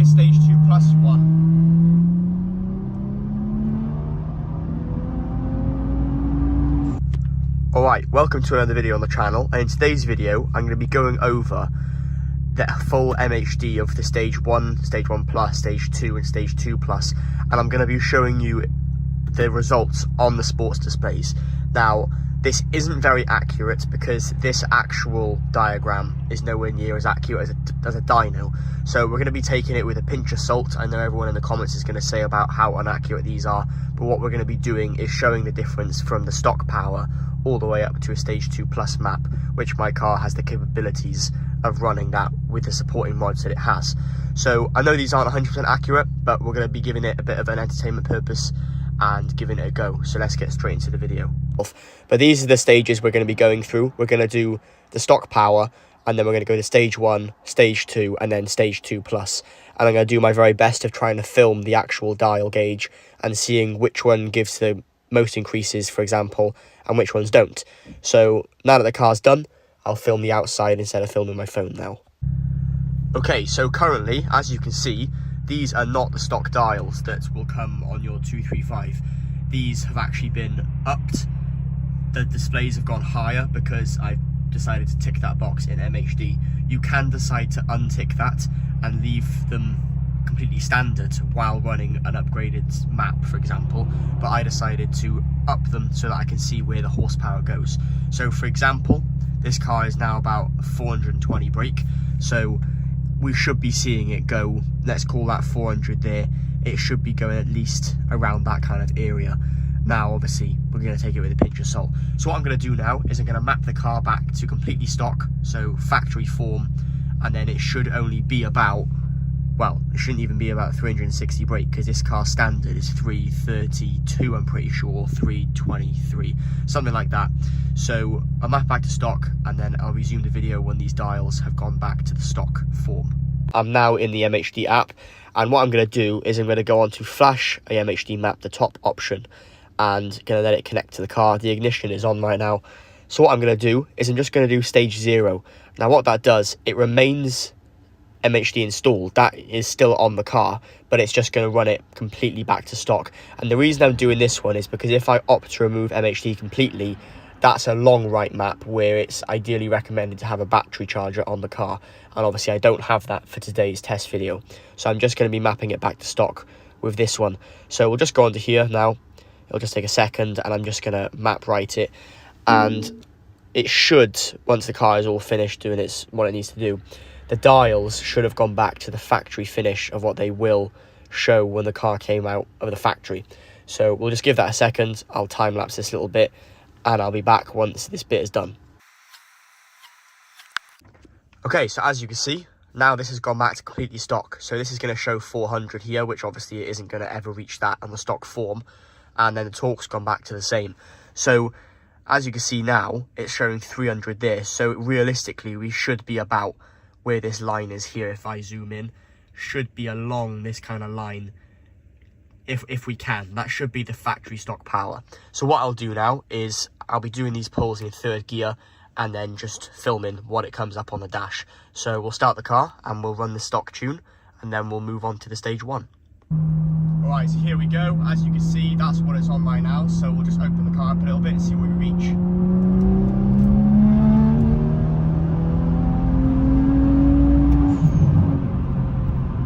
is stage 2 plus 1. Alright, welcome to another video on the channel, and in today's video I'm going to be going over the full MHD of the stage 1, stage 1 plus, stage 2 and stage 2 plus, and I'm going to be showing you the results on the sports displays. Now, this isn't very accurate because this actual diagram is nowhere near as accurate as a dyno, so we're going to be taking it with a pinch of salt. I know everyone in the comments is going to say about how inaccurate these are, but what we're going to be doing is showing the difference from the stock power all the way up to a stage 2 plus map, which my car has the capabilities of running that with the supporting mods that it has. So I know these aren't 100% accurate, but we're going to be giving it a bit of an entertainment purpose and giving it a go. So let's get straight into the video. But these are the stages we're going to be going through. We're going to do the stock power, and then we're going to go to stage 1, stage 2, and then stage 2 plus. And I'm going to do my very best of trying to film the actual dial gauge and seeing which one gives the most increases, for example, and which ones don't. So now that the car's done, I'll film the outside instead of filming my phone now. Okay, so currently, as you can see, these are not the stock dials that will come on your 235. These have actually been upped. The displays have gone higher because I've decided to tick that box in MHD. You can decide to untick that and leave them completely standard while running an upgraded map, for example, but I decided to up them so that I can see where the horsepower goes. So for example, this car is now about 420 brake, so we should be seeing it go, let's call that 400 there. It should be going at least around that kind of area. Now obviously we're going to take it with a pinch of salt. So what I'm going to do now is I'm going to map the car back to completely stock, so factory form, and then it should only be about, well, it shouldn't even be about 360 brake because this car standard is 332, I'm pretty sure, 323, something like that. So I'll map back to stock and then I'll resume the video when these dials have gone back to the stock form. I'm now in the MHD app, and what I'm going to do is I'm going to go on to flash a MHD map, the top option, and going to let it connect to the car. The ignition is on right now. So what I'm going to do is I'm just going to do stage 0. Now what that does, it remains MHD installed, that is still on the car, but it's just going to run it completely back to stock. And the reason I'm doing this one is because if I opt to remove MHD completely, that's a long right map where it's ideally recommended to have a battery charger on the car, and obviously I don't have that for today's test video, so I'm just going to be mapping it back to stock with this one. So we'll just go onto here now. It'll just take a second and I'm just going to map right it, and it should, once the car is all finished doing what it needs to do, the dials should have gone back to the factory finish of what they will show when the car came out of the factory. So we'll just give that a second. I'll time lapse this little bit and I'll be back once this bit is done. Okay, so as you can see, now this has gone back to completely stock. So this is going to show 400 here, which obviously it isn't going to ever reach that on the stock form. And then the torque's gone back to the same. So as you can see now, it's showing 300 there. So realistically, we should be about where this line is here. If I zoom in, should be along this kind of line. If we can, that should be the factory stock power. So what I'll do now is I'll be doing these pulls in 3rd gear and then just filming what it comes up on the dash. So we'll start the car and we'll run the stock tune and then we'll move on to the stage 1. Alright, so here we go. As you can see, that's what it's on right now. So we'll just open the car up a little bit and see where we reach.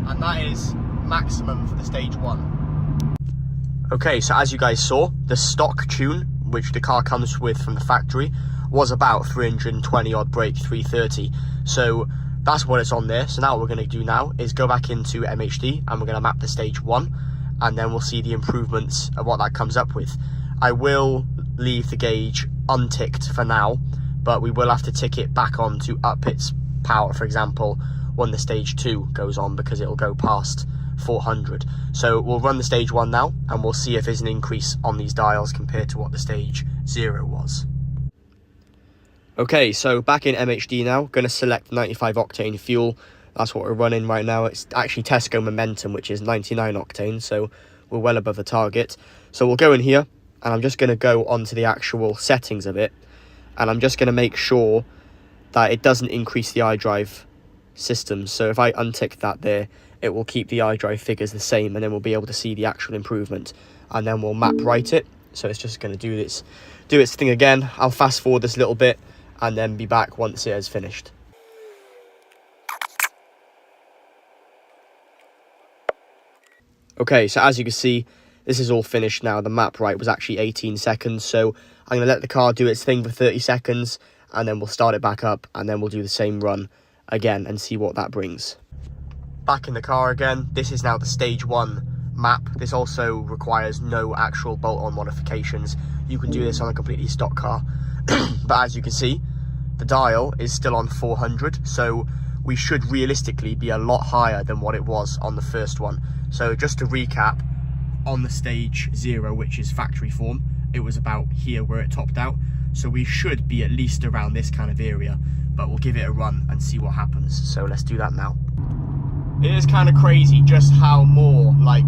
And that is maximum for the stage 1. Okay, so as you guys saw, the stock tune, which the car comes with from the factory, was about 320 odd brake, 330. So that's what it's on there. So now what we're going to do now is go back into MHD and we're going to map the stage 1, and then we'll see the improvements of what that comes up with. I will leave the gauge unticked for now, but we will have to tick it back on to up its power, for example, when the stage 2 goes on, because it'll go past 400. So we'll run the stage 1 now and we'll see if there's an increase on these dials compared to what the stage 0 was. Okay, so back in MHD now, going to select 95 octane fuel. That's what we're running right now. It's actually Tesco Momentum, which is 99 octane, so we're well above the target. So we'll go in here and I'm just going to go onto the actual settings of it, and I'm just going to make sure that it doesn't increase the iDrive systems. So if I untick that there, it will keep the iDrive figures the same, and then we'll be able to see the actual improvement, and then we'll map right it. So it's just going to do its thing again. I'll fast forward this little bit and then be back once it has finished. Okay, so as you can see, this is all finished now. The map right was actually 18 seconds, so I'm going to let the car do its thing for 30 seconds, and then we'll start it back up, and then we'll do the same run again and see what that brings. Back in the car again. This is now the stage 1 map. This also requires no actual bolt-on modifications. You can do this on a completely stock car. But as you can see, the dial is still on 400, so we should realistically be a lot higher than what it was on the first one. So just to recap, on the stage 0, which is factory form, it was about here where it topped out. So we should be at least around this kind of area, but we'll give it a run and see what happens. So let's do that now. It is kind of crazy just how more like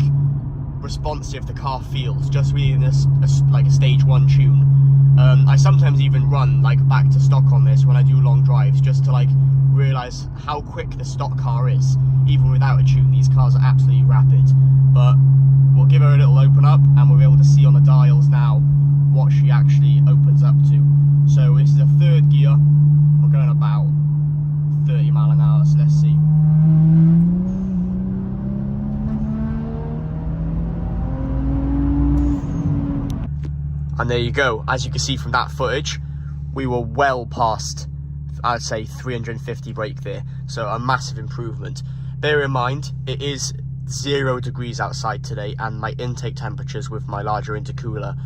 responsive the car feels just within like a stage 1 tune. I sometimes even run like back to stock on this when I do long drives, just to like realize how quick the stock car is. Even without a tune, these cars are absolutely rapid. But we'll give her a little open up, and we'll be able to see on the dials now what she actually opens up to. So this is a 3rd gear. We're going about 30 mile an hour, so let's see. And there you go. As you can see from that footage, we were well past, I'd say, 350 brake there. So a massive improvement. Bear in mind, it is 0 degrees outside today, and my intake temperatures with my larger intercooler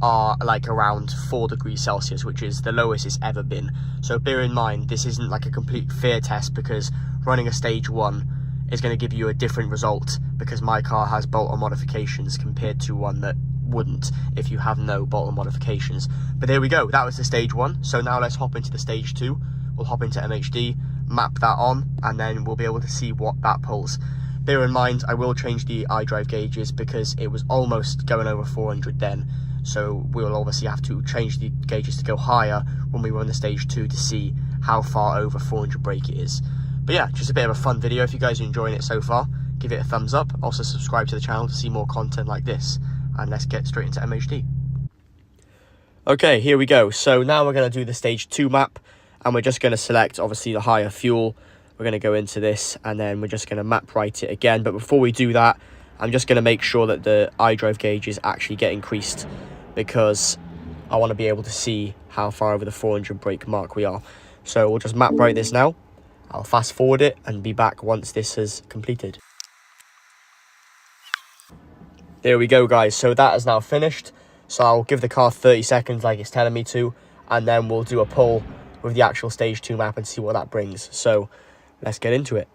are like around 4 degrees Celsius, which is the lowest it's ever been. So bear in mind, this isn't like a complete fear test, because running a stage 1 is going to give you a different result, because my car has bolt-on modifications compared to one that wouldn't if you have no bolt-on modifications. But there we go, that was the stage 1. So now let's hop into the stage 2. We'll hop into MHD, map that on, and then we'll be able to see what that pulls. Bear in mind, I will change the iDrive gauges because it was almost going over 400 then, so we'll obviously have to change the gauges to go higher when we run the stage 2 to see how far over 400 brake it is. But yeah, just a bit of a fun video. If you guys are enjoying it so far, give it a thumbs up. Also subscribe to the channel to see more content like this, and let's get straight into MHD. Okay, here we go. So now we're going to do the stage 2 map, and we're just going to select obviously the higher fuel. We're going to go into this, and then we're just going to map right it again. But before we do that, I'm just going to make sure that the iDrive gauges actually get increased, because I want to be able to see how far over the 400 brake mark we are. So we'll just map right this now. I'll fast forward it and be back once this is completed. There we go, guys. So that is now finished. So I'll give the car 30 seconds like it's telling me to, and then we'll do a pull with the actual stage 2 map and see what that brings. So let's get into it.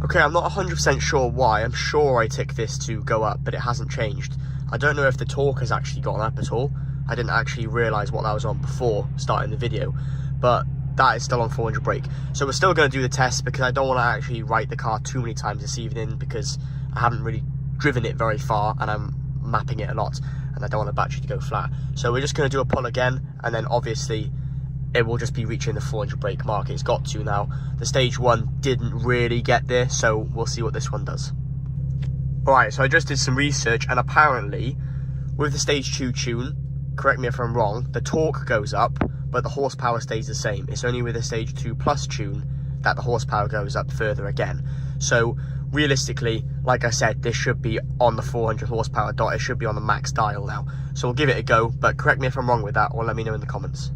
Okay, I'm not 100% sure why. I'm sure I ticked this to go up, but it hasn't changed. I don't know if the torque has actually gone up at all. I didn't actually realise what that was on before starting the video, but that is still on 400 brake. So we're still going to do the test, because I don't want to actually write the car too many times this evening, because I haven't really driven it very far and I'm mapping it a lot, and I don't want the battery to go flat. So we're just going to do a pull again, and then obviously it will just be reaching the 400 brake mark. It's got to now. The stage 1 didn't really get there, so we'll see what this one does. Alright, so I just did some research, and apparently with the stage 2 tune, correct me if I'm wrong, the torque goes up, but the horsepower stays the same. It's only with the stage 2 plus tune that the horsepower goes up further again. So realistically, like I said, this should be on the 400 horsepower dot. It should be on the max dial now. So we'll give it a go, but correct me if I'm wrong with that, or let me know in the comments.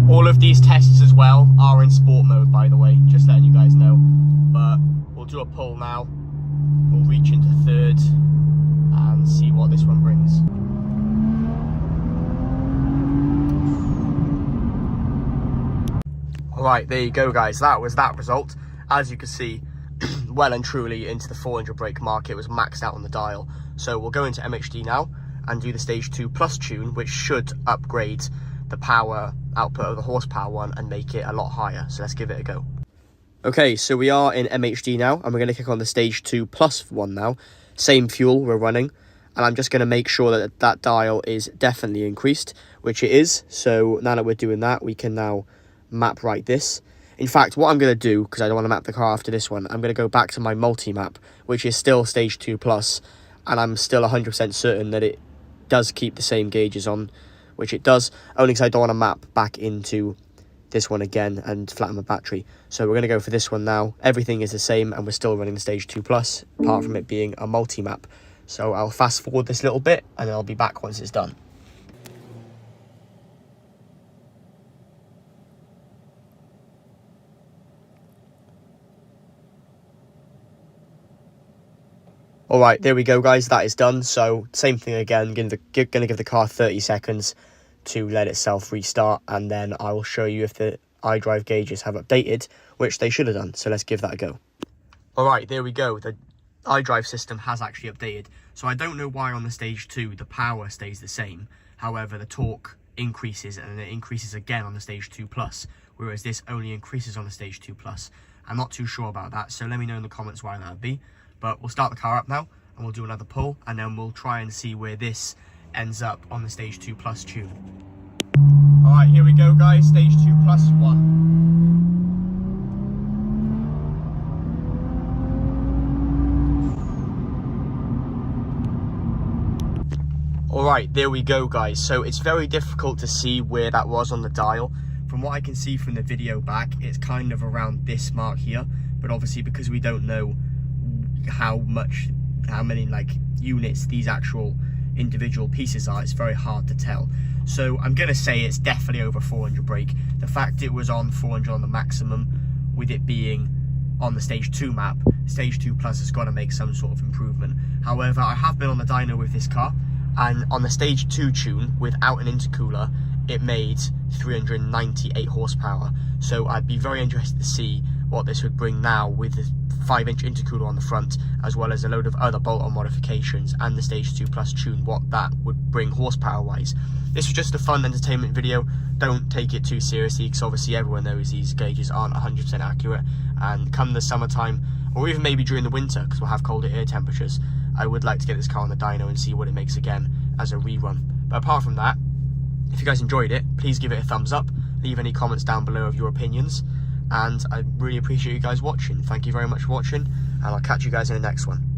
All of these tests as well are in sport mode, by the way, just letting you guys know. But we'll do a pull now. We'll reach into 3rd and see what this one brings. Alright, there you go, guys. That was that result. As you can see, well and truly into the 400 brake mark. It was maxed out on the dial. So we'll go into MHD now and do the stage 2 plus tune, which should upgrade the power output of the horsepower one and make it a lot higher. So let's give it a go. Okay, so we are in MHD now, and we're going to click on the stage 2 plus one now. Same fuel we're running, and I'm just going to make sure that that dial is definitely increased, which it is. So now that we're doing that, we can now map right this. In fact, what I'm going to do, because I don't want to map the car after this one, I'm going to go back to my multi-map, which is still stage 2 plus, and I'm still 100% certain that it does keep the same gauges on, which it does, only because I don't want to map back into this one again and flatten my battery. So we're going to go for this one now. Everything is the same, and we're still running stage 2 plus, apart from it being a multi-map. So I'll fast forward this little bit, and then I'll be back once it's done. All right, there we go, guys. That is done. So same thing again. Going to give the car 30 seconds to let itself restart, and then I will show you if the iDrive gauges have updated, which they should have done. So let's give that a go. All right, there we go. The iDrive system has actually updated. So I don't know why on the stage 2 the power stays the same. However, the torque increases, and it increases again on the stage 2 plus, whereas this only increases on the stage 2 plus. I'm not too sure about that, so let me know in the comments why that would be. But we'll start the car up now, and we'll do another pull, and then we'll try and see where this ends up on the stage 2 plus tune. All right, here we go, guys. Stage 2 plus 1. All right, there we go, guys. So it's very difficult to see where that was on the dial. From what I can see from the video back, it's kind of around this mark here, but obviously because we don't know how many like units these actual individual pieces are, it's very hard to tell. So I'm gonna say it's definitely over 400 brake. The fact it was on 400 on the maximum, with it being on the stage 2 map, stage 2 plus has got to make some sort of improvement. However, I have been on the dyno with this car, and on the stage 2 tune without an intercooler, it made 398 horsepower. So I'd be very interested to see what this would bring now with the 5-inch intercooler on the front, as well as a load of other bolt-on modifications and the stage 2 plus tune, what that would bring horsepower wise. This was just a fun entertainment video. Don't take it too seriously, because obviously everyone knows these gauges aren't 100% accurate, and come the summertime, or even maybe during the winter, because we'll have colder air temperatures, I would like to get this car on the dyno and see what it makes again as a rerun. But apart from that, if you guys enjoyed it, please give it a thumbs up, leave any comments down below of your opinions, and I really appreciate you guys watching. Thank you very much for watching, and I'll catch you guys in the next one.